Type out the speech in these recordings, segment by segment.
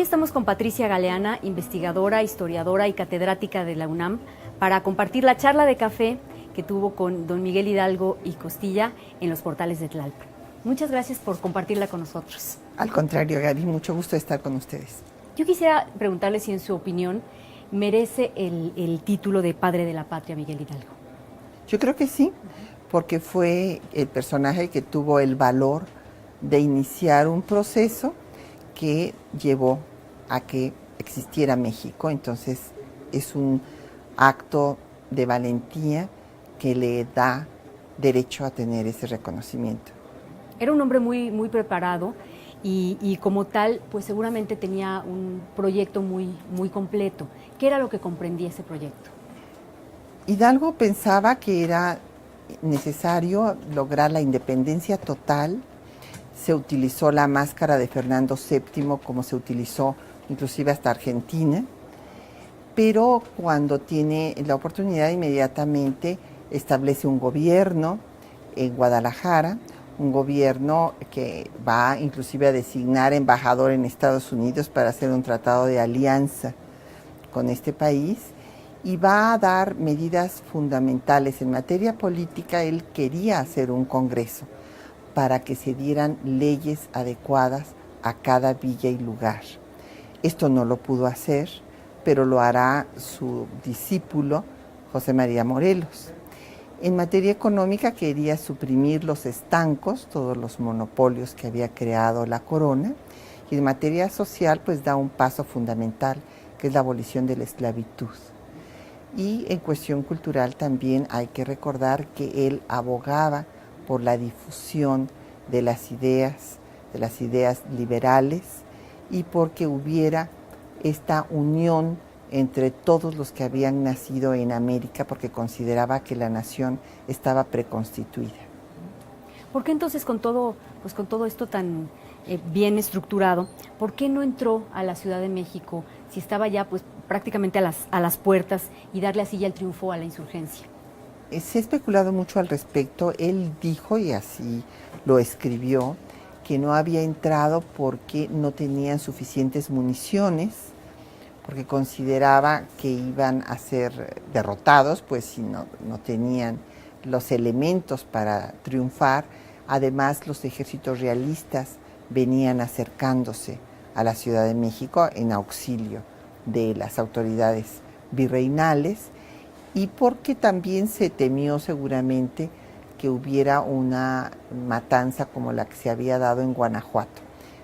estamos con Patricia Galeana, investigadora, historiadora y catedrática de la UNAM, para compartir la charla de café que tuvo con don Miguel Hidalgo y Costilla en los portales de Tlalpan. Muchas gracias por compartirla con nosotros. Al contrario, Gaby, mucho gusto estar con ustedes. Yo quisiera preguntarle si en su opinión merece el título de padre de la patria Miguel Hidalgo. Yo creo que sí, porque fue el personaje que tuvo el valor de iniciar un proceso que llevó a que existiera México. Entonces es un acto de valentía que le da derecho a tener ese reconocimiento. Era un hombre muy preparado y como tal, pues seguramente tenía un proyecto muy completo. ¿Qué era lo que comprendía ese proyecto? Hidalgo pensaba que era necesario lograr la independencia total. Se utilizó la máscara de Fernando VII, como se utilizó inclusive hasta Argentina, pero cuando tiene la oportunidad inmediatamente establece un gobierno en Guadalajara, un gobierno que va inclusive a designar embajador en Estados Unidos para hacer un tratado de alianza con este país, y va a dar medidas fundamentales en materia política. Él quería hacer un congreso para que se dieran leyes adecuadas a cada villa y lugar. Esto no lo pudo hacer, pero lo hará su discípulo José María Morelos. En materia económica quería suprimir los estancos, todos los monopolios que había creado la corona, y en materia social pues da un paso fundamental, que es la abolición de la esclavitud. Y en cuestión cultural también hay que recordar que él abogaba por la difusión de las ideas liberales, y porque hubiera esta unión entre todos los que habían nacido en América, porque consideraba que la nación estaba preconstituida. ¿Por qué entonces con todo esto tan bien estructurado, por qué no entró a la Ciudad de México si estaba ya pues prácticamente a las puertas, y darle así ya el triunfo a la insurgencia? Se ha especulado mucho al respecto. Él dijo, y así lo escribió, que no había entrado porque no tenían suficientes municiones, porque consideraba que iban a ser derrotados, pues si no tenían los elementos para triunfar. Además, los ejércitos realistas venían acercándose a la Ciudad de México en auxilio de las autoridades virreinales, y porque también se temió seguramente que hubiera una matanza como la que se había dado en Guanajuato.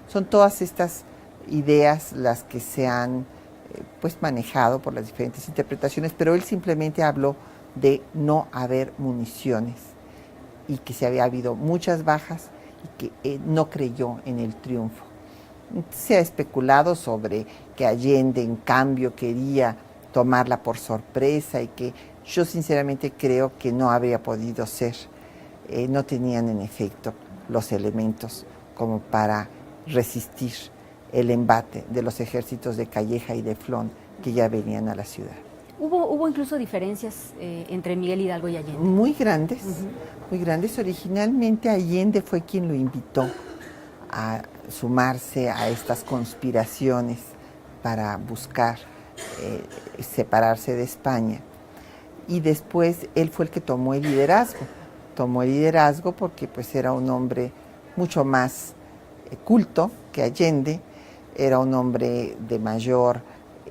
Son todas estas ideas las que se han pues manejado por las diferentes interpretaciones, pero él simplemente habló de no haber municiones y que se había habido muchas bajas y que no creyó en el triunfo. Se ha especulado sobre que Allende, en cambio, quería tomarla por sorpresa, y que yo sinceramente creo que no habría podido ser. No tenían en efecto los elementos como para resistir el embate de los ejércitos de Calleja y de Flón, que ya venían a la ciudad. ¿Hubo incluso diferencias entre Miguel Hidalgo y Allende? Muy grandes, muy grandes. Originalmente Allende fue quien lo invitó a sumarse a estas conspiraciones para buscar separarse de España. Y después él fue el que tomó el liderazgo. Tomó el liderazgo porque pues era un hombre mucho más culto que Allende, era un hombre de mayor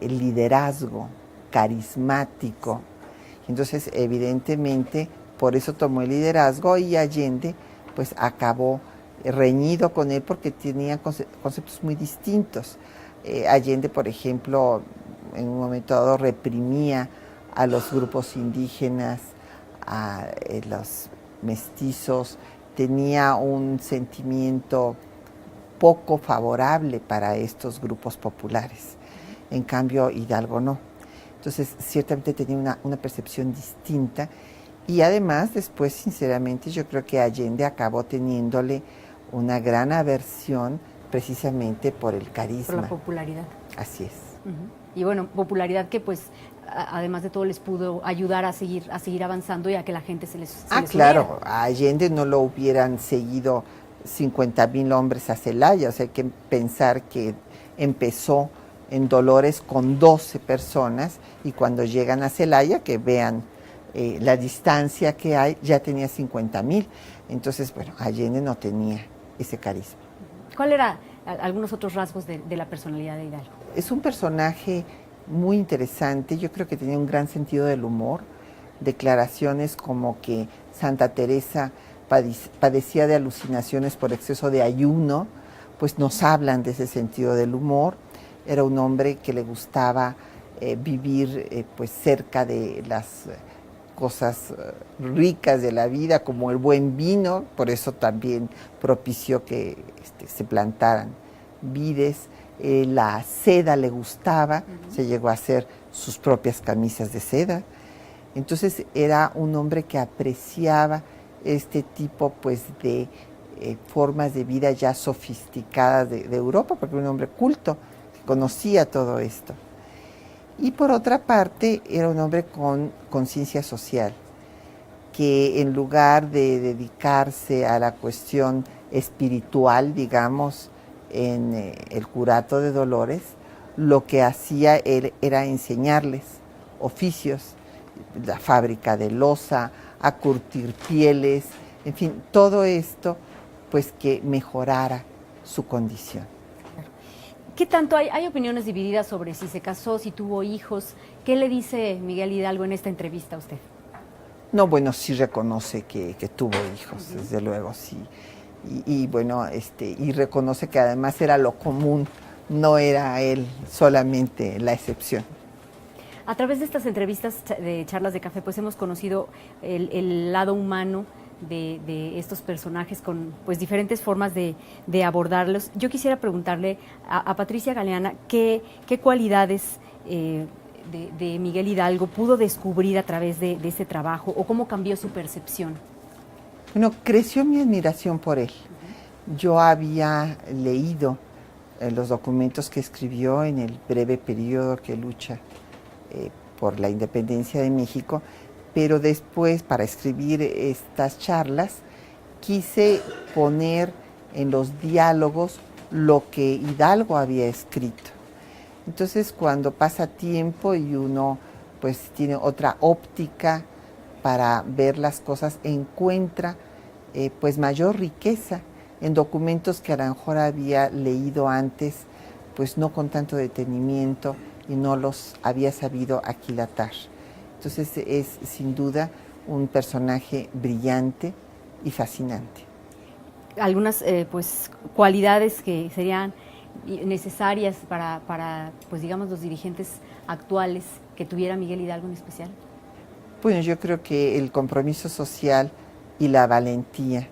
liderazgo, carismático. Entonces, evidentemente, por eso tomó el liderazgo, y Allende pues acabó reñido con él porque tenía conceptos muy distintos. Allende, por ejemplo, en un momento dado reprimía a los grupos indígenas, a los mestizos, tenía un sentimiento poco favorable para estos grupos populares. En cambio, Hidalgo no. Entonces, ciertamente tenía una percepción distinta, y además, después, sinceramente, yo creo que Allende acabó teniéndole una gran aversión precisamente por el carisma. Por la popularidad. Así es. Y bueno, popularidad que pues además de todo les pudo ayudar a seguir avanzando y a que la gente se les claro, uniera. A Allende no lo hubieran seguido 50,000 hombres a Celaya. O sea, hay que pensar que empezó en Dolores con 12 personas y cuando llegan a Celaya, que vean la distancia que hay, ya tenía 50,000. Entonces, bueno, Allende no tenía ese carisma. ¿Cuál era algunos otros rasgos de la personalidad de Hidalgo? Es un personaje muy interesante, yo creo que tenía un gran sentido del humor, declaraciones como que Santa Teresa padecía de alucinaciones por exceso de ayuno, pues nos hablan de ese sentido del humor. Era un hombre que le gustaba vivir pues cerca de las cosas ricas de la vida, como el buen vino, por eso también propició que se plantaran vides. La seda le gustaba, se llegó a hacer sus propias camisas de seda. Entonces era un hombre que apreciaba este tipo pues de formas de vida ya sofisticadas de Europa, porque era un hombre culto, que conocía todo esto. Y por otra parte era un hombre con conciencia social, que en lugar de dedicarse a la cuestión espiritual, digamos, en el curato de Dolores, lo que hacía él era enseñarles oficios, la fábrica de loza, a curtir pieles, en fin, todo esto pues que mejorara su condición. ¿Qué tanto hay opiniones divididas sobre si se casó, si tuvo hijos? ¿Qué le dice Miguel Hidalgo en esta entrevista a usted? No, bueno, sí reconoce que tuvo hijos, desde luego, sí. Y bueno, y reconoce que además era lo común, no era él solamente la excepción. A través de estas entrevistas de charlas de café, pues hemos conocido el lado humano de estos personajes con pues diferentes formas de abordarlos. Yo quisiera preguntarle a Patricia Galeana qué cualidades de Miguel Hidalgo pudo descubrir a través de ese trabajo o cómo cambió su percepción. Bueno, creció mi admiración por él. Yo había leído los documentos que escribió en el breve periodo que lucha por la independencia de México, pero después, para escribir estas charlas, quise poner en los diálogos lo que Hidalgo había escrito. Entonces, cuando pasa tiempo y uno pues tiene otra óptica para ver las cosas, encuentra pues mayor riqueza en documentos que a lo mejor había leído antes, pues no con tanto detenimiento y no los había sabido aquilatar. Entonces es sin duda un personaje brillante y fascinante. Algunas pues cualidades que serían necesarias para pues digamos los dirigentes actuales que tuviera Miguel Hidalgo en especial. Bueno, yo creo que el compromiso social y la valentía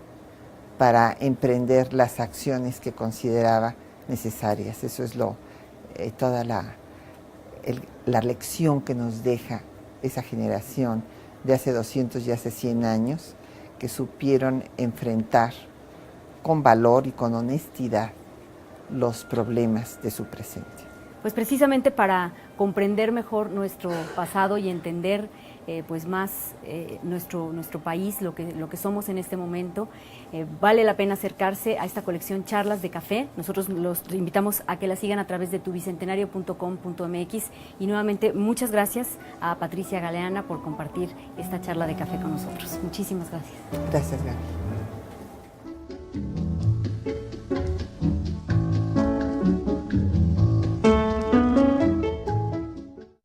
para emprender las acciones que consideraba necesarias. Eso es toda la lección que nos deja esa generación de hace 200 y hace 100 años, que supieron enfrentar con valor y con honestidad los problemas de su presente. Pues precisamente para comprender mejor nuestro pasado y entender pues más nuestro país, lo que somos en este momento, vale la pena acercarse a esta colección Charlas de Café. Nosotros los invitamos a que la sigan a través de tubicentenario.com.mx y nuevamente muchas gracias a Patricia Galeana por compartir esta charla de café con nosotros. Muchísimas gracias. Gracias, Gaby.